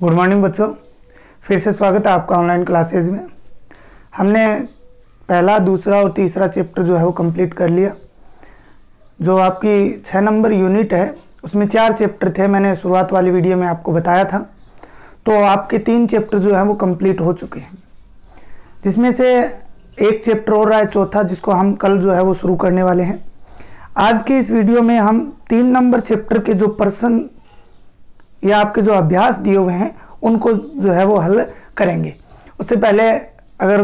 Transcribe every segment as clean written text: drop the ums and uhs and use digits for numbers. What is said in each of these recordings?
Good morning बच्चों, फिर से स्वागत है आपका ऑनलाइन क्लासेज में। हमने पहला, दूसरा और तीसरा चैप्टर जो है वो कंप्लीट कर लिया। जो आपकी 6 नंबर यूनिट है उसमें 4 चैप्टर थे, मैंने शुरुआत वाली वीडियो में आपको बताया था। तो आपके 3 चैप्टर जो है वो कंप्लीट हो चुके हैं, जिसमें से एक चैप्टर और रहा है चौथा, जिसको हम कल जो है वो शुरू करने वाले हैं। आज के इस वीडियो में हम 3 नंबर चैप्टर के जो प्रश्न या आपके जो अभ्यास दिए हुए हैं उनको जो है वो हल करेंगे। उससे पहले अगर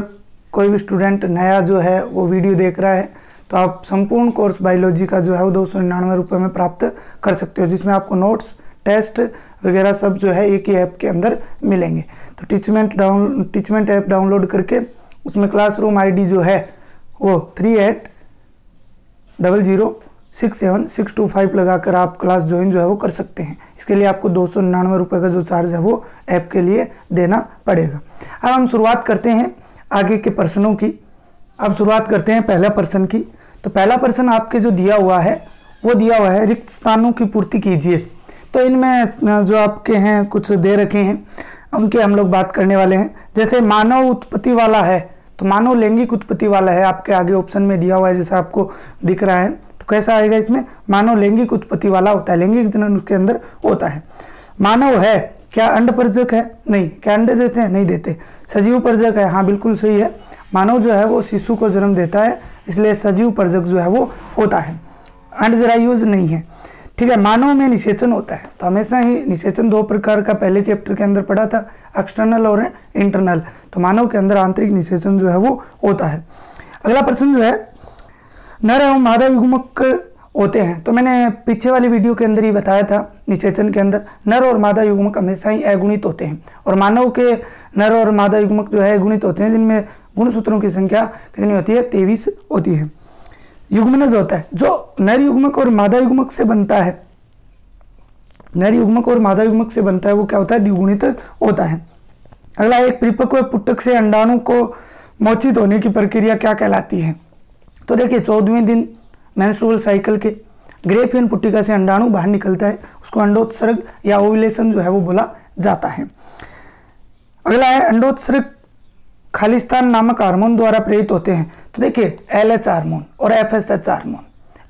कोई भी स्टूडेंट नया जो है वो वीडियो देख रहा है तो आप संपूर्ण कोर्स बायोलॉजी का जो है वो 299 रुपये में प्राप्त कर सकते हो, जिसमें आपको नोट्स, टेस्ट वगैरह सब जो है एक ही ऐप के अंदर मिलेंगे। तो टीचमेंट ऐप डाउनलोड करके उसमें क्लासरूम आईडी जो है वो 380067 लगाकर आप क्लास ज्वाइन जो है वो कर सकते हैं। इसके लिए आपको 299 रुपये का जो चार्ज है वो ऐप के लिए देना पड़ेगा। अब हम शुरुआत करते हैं आगे के प्रश्नों की। अब शुरुआत करते हैं पहला प्रश्न की। तो पहला प्रश्न आपके जो दिया हुआ है वो दिया हुआ है, रिक्त स्थानों की पूर्ति कीजिए। तो इनमें जो आपके हैं कुछ दे रखे हैं, उनके हम लोग बात करने वाले हैं। जैसे मानव उत्पत्ति वाला है, तो मानव लैंगिक उत्पत्ति वाला है, आपके आगे ऑप्शन में दिया हुआ है जैसा आपको दिख रहा है। तो कैसा आएगा इसमें? मानव लैंगिक उत्पत्ति वाला होता है, लैंगिक जनन उसके अंदर होता है। मानव है, क्या अंड परजक है? नहीं। क्या अंडे देते हैं? नहीं देते। सजीव परजक है? हाँ बिल्कुल सही है। मानव जो है वो शिशु को जन्म देता है, इसलिए सजीव परजक जो है वो होता है, अंड जरायुज नहीं है। ठीक है। मानव में निषेचन होता है, तो हमेशा ही निषेचन 2 प्रकार का पहले चैप्टर के अंदर पढ़ा था, एक्सटर्नल और इंटरनल। तो मानव के अंदर आंतरिक निषेचन जो है वो होता है। अगला प्रश्न जो है, नर एवं मादा युग्मक होते हैं। तो मैंने पीछे वाली वीडियो के अंदर ही बताया था, निषेचन के अंदर नर और मादा युग्मक हमेशा ही अगुणित होते हैं, और मानव के नर और मादा युग्मक जो है गुणित होते हैं, जिनमें गुणसूत्रों की संख्या कितनी होती है? 23 होती है। युग्मनज होता है, जो नर युग्मक और मादा युग्मक से बनता है, नर युग्मक और मादा युग्मक से बनता है, वो क्या होता है? द्विगुणित होता है। अगला, एक परिपक्व पुटक से अंडाणु को मोचित होने की प्रक्रिया क्या कहलाती है? तो देखिए, 14वें दिन मेंस्ट्रुअल साइकिल के ग्रेफियन पुट्टिका से अंडाणु बाहर निकलता है, उसको अंडोत्सर्ग या ओव्यूलेशन जो है वो बोला जाता है। अगला है, अंडोत्सर्ग खालिस्तान नामक हार्मोन द्वारा प्रेरित होते हैं। तो देखिए, LH हार्मोन और FSH hormone,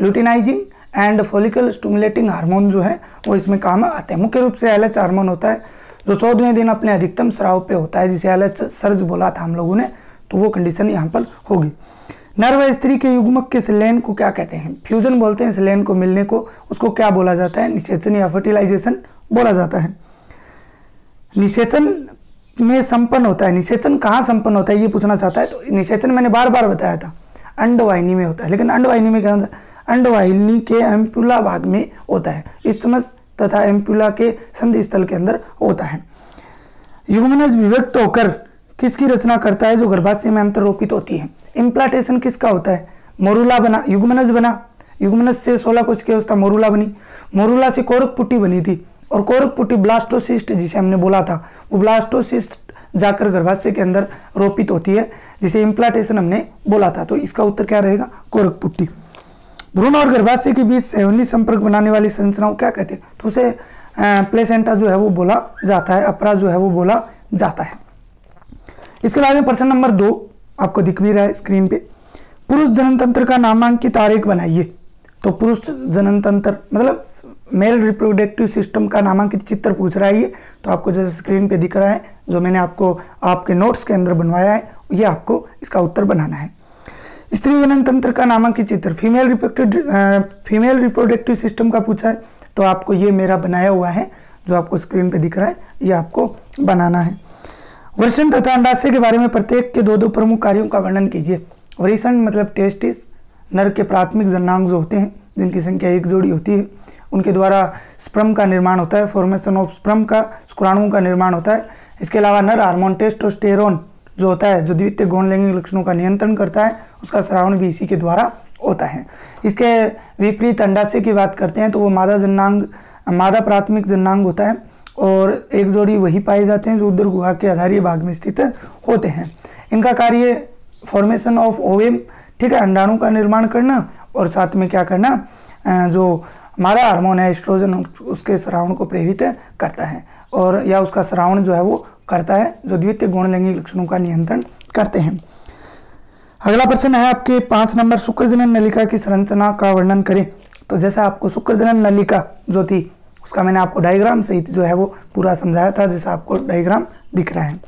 luteinising and follicle stimulating hormone जो है वो इसमें काम आते हैं। मुख्य रूप से LH हार्मोन होता है जो 14वें दिन अपने अधिकतम स्राव पे होता है, जिसे LH सर्ज बोला था हम लोगों ने, तो वो कंडीशन यहाँ पर होगी। नर व स्त्री के युग्मक के संलयन को क्या कहते हैं? फ्यूजन बोलते हैं संलयन को, मिलने को, उसको क्या बोला जाता है? निषेचन या फर्टिलाइजेशन बोला जाता है। निषेचन में संपन्न होता है। निषेचन कहाँ संपन्न होता है ये पूछना चाहता है। तो निषेचन मैंने बार बार बताया था, अंडवाहिनी में होता है, लेकिन अंडवाहिनी में क्या होता है? अंडवाहिनी के एम्पुला भाग में होता है, इस्थमस तथा एम्पुला के संधि स्थल के अंदर होता है। युग्मनज विभक्त होकर किसकी रचना करता है? जो गर्भाशय में अंतरोपित होती है। इम्प्लांटेशन किसका होता है? मोरूला बना, युग्मनज बना, युग्मनज से 16 कोश की अवस्था मोरूला बनी, मोरूला से कोरक पुट्टी बनी थी, और कोरक पुट्टी ब्लास्टोसिस्ट जिसे हमने बोला था, वो ब्लास्टोसिस्ट जाकर गर्भाशय के अंदर रोपित होती है, जिसे इम्प्लांटेशन हमने बोला था। तो इसका उत्तर क्या रहेगा? कोरक पुट्टी। भ्रूण और गर्भाशय के बीच सहवनी संपर्क बनाने वाली संरचनाओं क्या कहते हैं? तो उसे प्लेसेंटा जो है वो बोला जाता है, अपरा जो है वो बोला जाता है। इसके बाद में प्रश्न नंबर 2 आपको दिख भी रहा है स्क्रीन पे। पुरुष जनन तंत्र का नामांकित आरेख बनाइए। तो पुरुष जनन तंत्र मतलब मेल रिप्रोडक्टिव सिस्टम का नामांकित चित्र पूछ रहा है ये। तो आपको जैसे स्क्रीन पे दिख रहा है, जो मैंने आपको आपके नोट्स के अंदर बनवाया है, ये आपको इसका उत्तर बनाना है। स्त्री जनन तंत्र का नामांकित चित्र, फीमेल रिप्रोडक्टिव सिस्टम का पूछा है, तो आपको ये मेरा बनाया हुआ है जो आपको स्क्रीन पे दिख रहा है, ये आपको बनाना है। वृषण तथा अंडाशय के बारे में प्रत्येक के 2 प्रमुख कार्यों का वर्णन कीजिए। वृषण मतलब टेस्टिस, नर के प्राथमिक जननांग जो होते हैं, जिनकी संख्या 1 जोड़ी होती है, उनके द्वारा स्पर्म का निर्माण होता है, फॉर्मेशन ऑफ स्पर्म का, शुक्राणुओं का निर्माण होता है। इसके अलावा नर हार्मोन टेस्टोस्टेरोन जो होता है, जो द्वितीय गौण लैंगिक लक्षणों का नियंत्रण करता है, उसका स्रावण भी इसी के द्वारा होता है। इसके विपरीत अंडाशय की बात करते हैं तो वो मादा प्राथमिक जननांग होता है, और 1 जोड़ी वही पाए जाते हैं जो उदर गुहा के आधारीय भाग में स्थित होते हैं। इनका कार्य फॉर्मेशन ऑफ ओवेम, ठीक है, अंडाणु का निर्माण करना, और साथ में क्या करना, जो मादा हार्मोन है एस्ट्रोजन उसके स्रावण को प्रेरित करता है और या उसका स्रावण जो है वो करता है, जो द्वितीय गौण लैंगिक लक्षणों का नियंत्रण करते हैं। अगला प्रश्न है आपके 5 नंबर, शुक्रजनन नलिका की संरचना का वर्णन करें। तो जैसा आपको शुक्रजनन नलिका जो थी उसका मैंने आपको डायग्राम सहित जो है वो पूरा समझाया था, जैसा आपको डायग्राम दिख रहा है।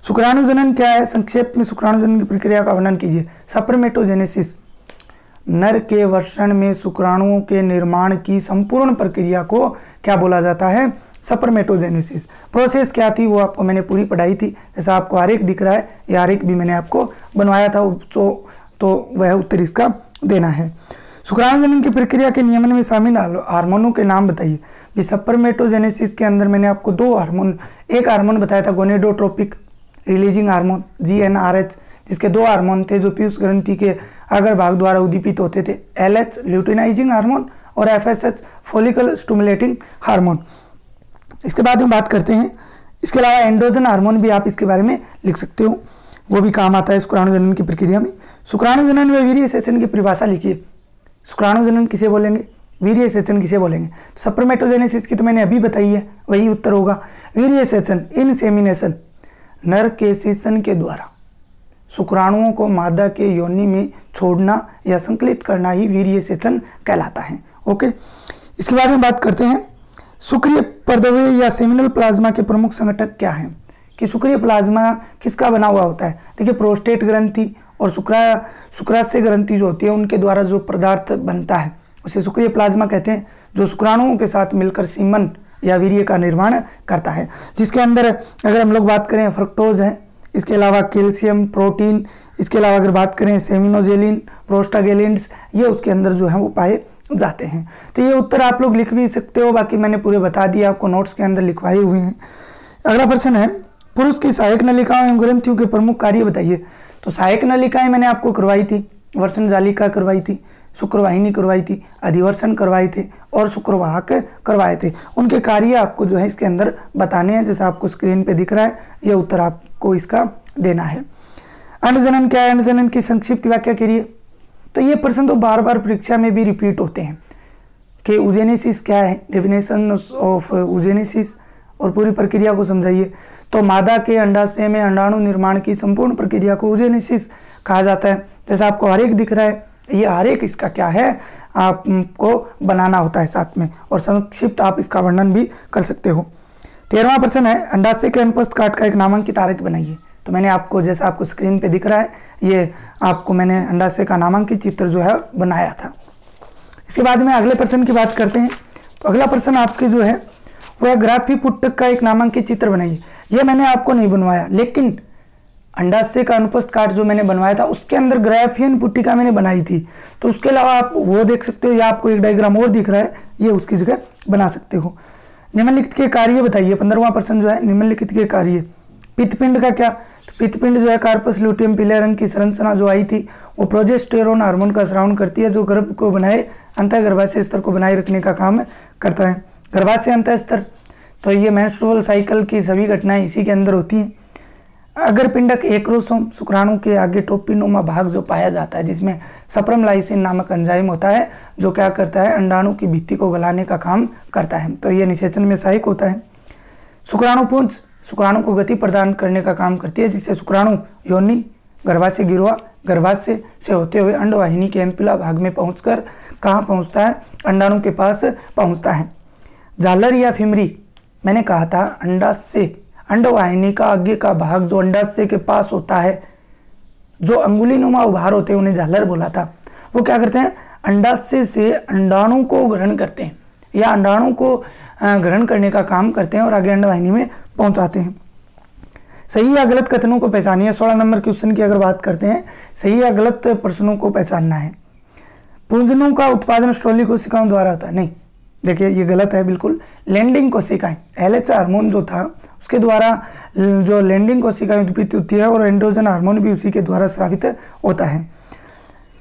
शुक्राणुजनन क्या है? संक्षेप में शुक्राणुजनन की प्रक्रिया का वर्णन कीजिए। सप्रमेटोजेनेसिस, नर के वर्षण में शुक्राणुओं के निर्माण की संपूर्ण प्रक्रिया को क्या बोला जाता है? सप्रमेटोजेनेसिस। प्रोसेस क्या थी वो आपको मैंने पूरी पढ़ाई थी, जैसा आपको आरेख दिख रहा है, ये आरेख भी मैंने आपको बनवाया था, तो वह उत्तर इसका देना है। शुक्राणुजनन की प्रक्रिया के नियमन में शामिल हार्मोनों के नाम बताइए। सप्रमेटोजेनेसिस के अंदर मैंने आपको 2 हार्मोन, एक हार्मोन बताया था गोनेडोट्रोपिक रिलीजिंग हार्मोन GnRH, जिसके 2 हार्मोन थे जो पीयूष ग्रंथि के अगर भाग द्वारा उद्दीपित होते थे, LH ल्यूटिनाइजिंग हार्मोन और FSH फॉलिकल स्टिमुलेटिंग हार्मोन। इसके बाद में बात करते हैं, इसके अलावा एंड्रोजन हार्मोन भी आप इसके बारे में लिख सकते हो, वो भी काम आता है शुक्राणुजनन की प्रक्रिया में। शुक्राणुजनन में वीर्य सेचन की परिभाषा लिखिए। शुक्राणुजनन किसे बोलेंगे? वीर्य सेचन किसे बोलेंगे? सप्रमेटोजेनेसिस की तो मैंने अभी बताई है, वही उत्तर होगा। वीर्य सेचन, इनसेमिनेशन, नर के सेचन के द्वारा शुक्राणुओं को मादा के योनि में छोड़ना या संकलित करना ही वीर्य सेचन कहलाता है। ओके, इसके बाद में बात करते हैं शुक्रीय परदव्य या सेमिनल प्लाज्मा के प्रमुख संगठक क्या हैं, कि शुक्रीय प्लाज्मा किसका बना हुआ होता है। देखिए, प्रोस्टेट ग्रंथि और शुक्राशय ग्रंथि जो होती है उनके द्वारा जो पदार्थ बनता है उसे शुक्रीय प्लाज्मा कहते हैं, जो शुक्राणुओं के साथ मिलकर सीमन या वीर्य का निर्माण करता है, जिसके अंदर अगर हम लोग बात करें फ्रक्टोज है, इसके अलावा कैल्शियम, प्रोटीन, इसके अलावा अगर बात करें सेमिनोजेलिन, प्रोस्टागेलिन्स, ये उसके अंदर जो है वो पाए जाते हैं। तो ये उत्तर आप लोग लिख भी सकते हो, बाकी मैंने पूरे बता दिया आपको, नोट्स के अंदर लिखवाए हुए हैं। अगला प्रश्न है, पुरुष की सहायक नलिकाओं एवं ग्रंथियों के प्रमुख कार्य बताइए। तो सहायक नलिकाएं मैंने आपको करवाई थी, वर्षण जालिका करवाई थी, शुक्रवाहिनी करवाई थी, अधिवर्षण करवाए थे और शुक्रवाहक करवाए थे। उनके कार्य आपको जो है इसके अंदर बताने हैं, जैसा आपको स्क्रीन पे दिख रहा है, ये उत्तर आपको इसका देना है। अंडजनन क्या है? अंडजनन की संक्षिप्त व्याख्या करिए। तो ये प्रश्न तो बार बार परीक्षा में भी रिपीट होते हैं कि ऊजेनेसिस क्या है, डेफिनेशन ऑफ ऊजेनेसिस, और पूरी प्रक्रिया को समझाइए। तो मादा के अंडाशय में अंडाणु निर्माण की संपूर्ण प्रक्रिया को ऊजेनेसिस कहा जाता है। जैसा आपको आरेख दिख रहा है, ये आरेख इसका क्या है आपको बनाना होता है साथ में, और संक्षिप्त आप इसका वर्णन भी कर सकते हो। 13वां प्रश्न है, अंडाशय के अनुपस्थ काट का एक नामांकित आरेख बनाइए। तो मैंने आपको, जैसा आपको स्क्रीन पे दिख रहा है, ये आपको मैंने अंडाशय का नामांकित चित्र जो है बनाया था। इसके बाद में अगले प्रश्न की बात करते हैं। तो अगला प्रश्न आपके जो है वह ग्राफी पुटक का एक नामांकित चित्र बनाइए। यह मैंने आपको नहीं बनवाया, लेकिन अंडाशय का अनुपस्थ काट जो मैंने बनवाया था उसके अंदर ग्राफियन पुट्टिका मैंने बनाई थी, तो उसके अलावा आप वो देख सकते हो, या आपको एक डायग्राम और दिख रहा है, ये उसकी जगह बना सकते हो। निम्नलिखित के कार्य बताइए। 15वां प्रश्न जो है, निम्नलिखित के कार्य। पित्तपिंड का क्या? तो पित्तपिंड जो है कार्पस ल्यूटियम पीले रंग की संरचना जो आई थी वो प्रोजेस्टेरोन हार्मोन का स्रावन करती है, जो गर्भ को बनाए अंतः गर्भाशय स्तर को बनाए रखने का काम करता है। गर्भाशय अंतः स्तर, तो ये मेंस्ट्रुअल साइकिल की सभी घटनाएं इसी के अंदर होती हैं। अगर पिंडक एक्रोसोम, शुक्राणु के आगे टोपीनुमा भाग जो पाया जाता है, जिसमें सप्रम लाइसिन नामक एंजाइम होता है जो क्या करता है, अंडाणु की भित्ति को गलाने का काम करता है, तो ये निषेचन में सहायक होता है। शुक्राणु पुंज शुक्राणु को गति प्रदान करने का काम करती है, जिससे शुक्राणु योनि, गर्भाशय गिरोआ, गर्भाशय से होते हुए अंडवाहिनी के एम्पुला भाग में पहुंचकर कहाँ पहुंचता है, अंडाणु के पास पहुंचता है। झालर या फिमरी, मैंने कहा था अंडाशय, अंडवाहिनी का आगे का भाग जो अंडाशय के पास होता है, जो अंगुलीनुमा उभार होते हैं उन्हें झालर बोला था। वो क्या करते हैं, अंडाशय से अंडाणु को ग्रहण करते हैं या अंडाणु को ग्रहण करने का काम करते हैं और आगे अंडवाहिनी में पहुंचाते हैं। सही या गलत कथनों को पहचानिए। 16 नंबर क्वेश्चन की अगर बात करते हैं, सही या गलत प्रश्नों को पहचानना है। पुंजनों का उत्पादन स्ट्रोली कोशिकाओं द्वारा होता है, नहीं, देखिए ये गलत है बिल्कुल। लैंडिंग कोशिकाएं, LH हार्मोन जो था उसके द्वारा जो लैंडिंग कोशिकाएं उत्पत्ति होती है, और एंड्रोजन हार्मोन भी उसी के द्वारा स्रावित होता है।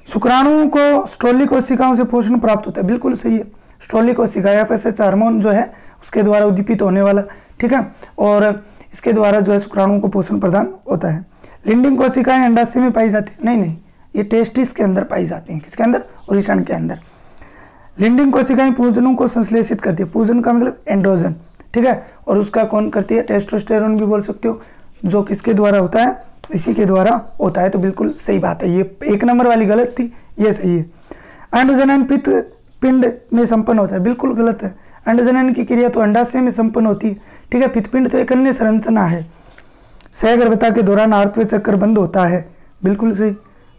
शुक्राणुओं को स्ट्रोली कोशिकाओं से पोषण प्राप्त होता है, बिल्कुल सही है। स्ट्रोली कोशिका FSH हार्मोन जो है उसके द्वारा उद्दीपित होने वाला, ठीक है, और इसके द्वारा जो है शुक्राणुओं को पोषण प्रदान होता है। लिंडिंग कोशिकाएं अंडाशय में पाई जाती है, नहीं, ये टेस्टिस के अंदर पाई जाती हैं। किसके अंदर? वृषण के अंदर। लिंडिंग कोशिकाएं पूजनों को संश्लेषित करती है, पूजन का मतलब एंड्रोजन, ठीक है, और उसका कौन करती है, टेस्टोस्टेरोन भी बोल सकते हो, जो किसके द्वारा होता है, तो इसी के द्वारा होता है। तो बिल्कुल सही बात है, ये 1 नंबर वाली गलत थी, ये सही है। अंडजनन पित्त पिंड में संपन्न होता है, बिल्कुल गलत है। अंडजनन की क्रिया तो अंडाशय में संपन्न होती है, ठीक है। पित्तपिंड तो एक अन्य संरचना है। सहगर्भता के दौरान आर्तव चक्र बंद होता है, बिल्कुल सही।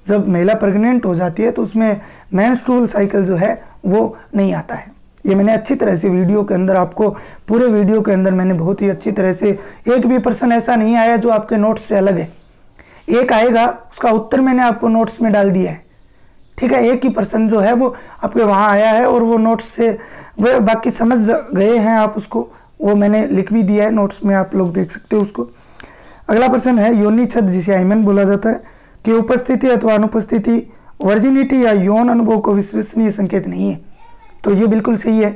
जब महिला प्रेग्नेंट हो जाती है तो उसमें मेंस्ट्रुअल साइकिल जो है वो नहीं आता है। ये मैंने अच्छी तरह से वीडियो के अंदर आपको, पूरे वीडियो के अंदर मैंने बहुत ही अच्छी तरह से, एक भी प्रश्न ऐसा नहीं आया जो आपके नोट्स से अलग है। एक आएगा उसका उत्तर मैंने आपको नोट्स में डाल दिया है, ठीक है। एक ही प्रश्न जो है वो आपके वहाँ आया है और वो नोट्स से वह बाकी समझ गए हैं आप उसको, वो मैंने लिख भी दिया है नोट्स में, आप लोग देख सकते हो उसको। अगला प्रश्न है योनि छद जिसे हाइमन बोला जाता है कि उपस्थिति अथवा अनुपस्थिति वर्जिनिटी या यौन अनुभव को विश्वसनीय संकेत नहीं है। तो ये बिल्कुल सही है।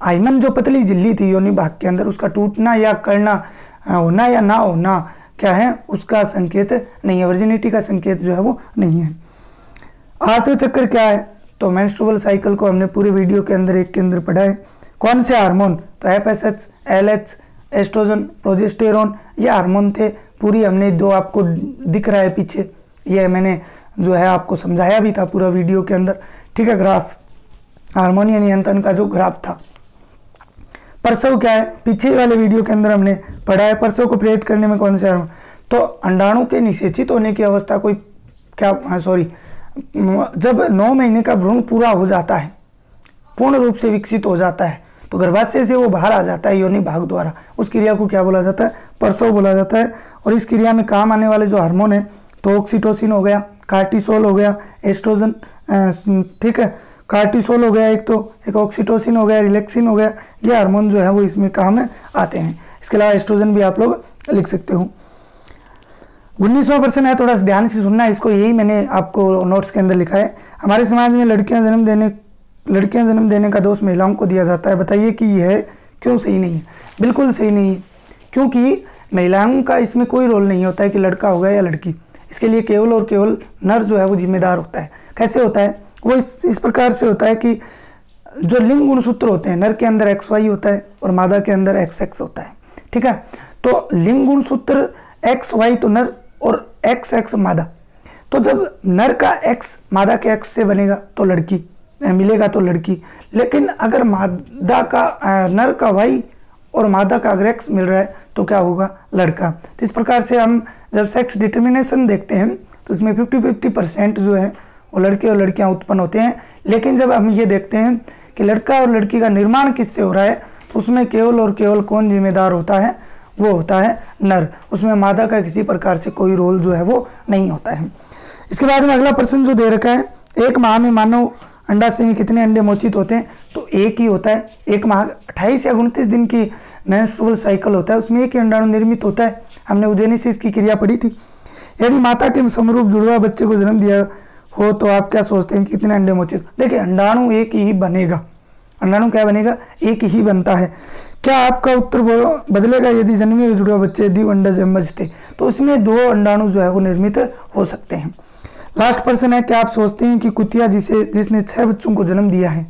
हाइमन जो पतली झिल्ली थी योनि भाग के अंदर, उसका टूटना या करना, होना या ना होना क्या है, उसका संकेत नहीं है, वर्जिनिटी का संकेत जो है वो नहीं है। आर्तव चक्र क्या है, तो मेंस्ट्रुअल साइकिल को हमने पूरे वीडियो के अंदर एक के अंदर पढ़ा है। कौन से हार्मोन, तो एफएसएच, एलएच, एस्ट्रोजन, प्रोजेस्टेरोन, ये हार्मोन थे। पूरी हमने जो आपको दिख रहा है पीछे, ये मैंने जो है आपको समझाया भी था पूरा वीडियो के अंदर, ठीक है। ग्राफ हार्मोनिय नियंत्रण का जो ग्राफ था। प्रसव क्या है, पीछे वाले वीडियो के अंदर हमने पढ़ा है। प्रसव को प्रेरित करने में कौन से हार्मोन, तो अंडाणु के निषेचित होने की अवस्था कोई क्या, सॉरी, जब 9 महीने का भ्रूण पूरा हो जाता है, पूर्ण रूप से विकसित हो जाता है, तो गर्भाशय से वो बाहर आ जाता है योनि भाग द्वारा, उस क्रिया को क्या बोला जाता है, प्रसव बोला जाता है। और इस क्रिया में काम आने वाले जो हार्मोन है, तो ऑक्सीटोसिन हो गया, कार्टिसोल हो गया, एस्ट्रोजन, ठीक है, कार्टिसोल हो गया एक ऑक्सीटोसिन हो गया, रिलैक्सिन हो गया, ये हार्मोन जो है वो इसमें काम में आते हैं। इसके अलावा एस्ट्रोजन भी आप लोग लिख सकते हो। 19वां प्रश्न है, थोड़ा ध्यान से सुनना, इसको यही मैंने आपको नोट्स के अंदर लिखा है। हमारे समाज में लड़कियां जन्म देने का दोष महिलाओं को दिया जाता है, बताइए कि यह क्यों सही नहीं है। बिल्कुल सही नहीं है, क्योंकि महिलाओं का इसमें कोई रोल नहीं होता है कि लड़का होगा या लड़की, इसके लिए केवल और केवल नर जो है वो जिम्मेदार होता है। कैसे होता है वो, इस प्रकार से होता है कि जो लिंग गुणसूत्र होते हैं, नर के अंदर XY होता है और मादा के अंदर XX होता है, ठीक है। तो लिंग गुणसूत्र XY तो नर और XX मादा, तो जब नर का X मादा के X से बनेगा तो लड़की मिलेगा, तो लड़की। लेकिन अगर मादा का नर का Y और मादा का अगर X मिल रहा है तो क्या होगा, लड़का। तो इस प्रकार से हम जब सेक्स डिटर्मिनेशन देखते हैं तो इसमें 50-50% जो है वो लड़के और लड़कियां उत्पन्न होते हैं। लेकिन जब हम ये देखते हैं कि लड़का और लड़की का निर्माण किससे हो रहा है, तो उसमें केवल और केवल कौन जिम्मेदार होता है, वो होता है नर। उसमें मादा का किसी प्रकार से कोई रोल जो है वो नहीं होता है। इसके बाद में अगला प्रश्न जो दे रखा है, 1 माह में मानव अंडाशय में कितने अंडे मोचित होते हैं, तो एक ही होता है। 1 माह 28 या 29 दिन की मेंस्ट्रुअल साइकिल होता है, उसमें एक ही अंडाणु निर्मित होता है। हमने ओजेनेसिस की क्रिया पढ़ी थी। यदि माता के समरूप जुड़वा बच्चे को जन्म दिया हो तो आप क्या सोचते हैं कितने अंडे मोचित, देखिए अंडाणु एक ही बनेगा, अंडाणु क्या बनेगा, एक ही बनता है। क्या आपका उत्तर बदलेगा यदि जन्मे हुए जुड़वा बच्चे द्विव अंडज एमज थे, तो उसमें 2 अंडाणु जो है वो निर्मित हो सकते हैं। लास्ट प्रश्न है, क्या आप सोचते हैं कि कुतिया जिसने 6 बच्चों को जन्म दिया है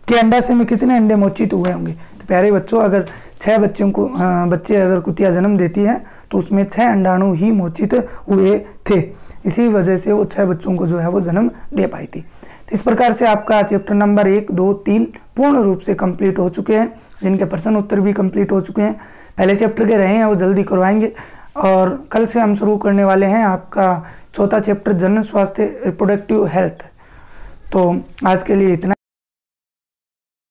कि अंडाशय में कितने अंडे मोचित हुए होंगे। तो प्यारे बच्चों, अगर 6 बच्चे अगर कुतिया जन्म देती है तो उसमें 6 अंडाणु ही मोचित हुए थे, इसी वजह से वो 6 बच्चों को जो है वो जन्म दे पाई थी। तो इस प्रकार से आपका चैप्टर नंबर 1, 2, 3 पूर्ण रूप से कंप्लीट हो चुके हैं, जिनके प्रश्न उत्तर भी कंप्लीट हो चुके हैं। पहले चैप्टर के रहे हैं वो जल्दी करवाएंगे, और कल से हम शुरू करने वाले हैं आपका 4था चैप्टर जनन स्वास्थ्य रिप्रोडक्टिव हेल्थ। तो आज के लिए इतना।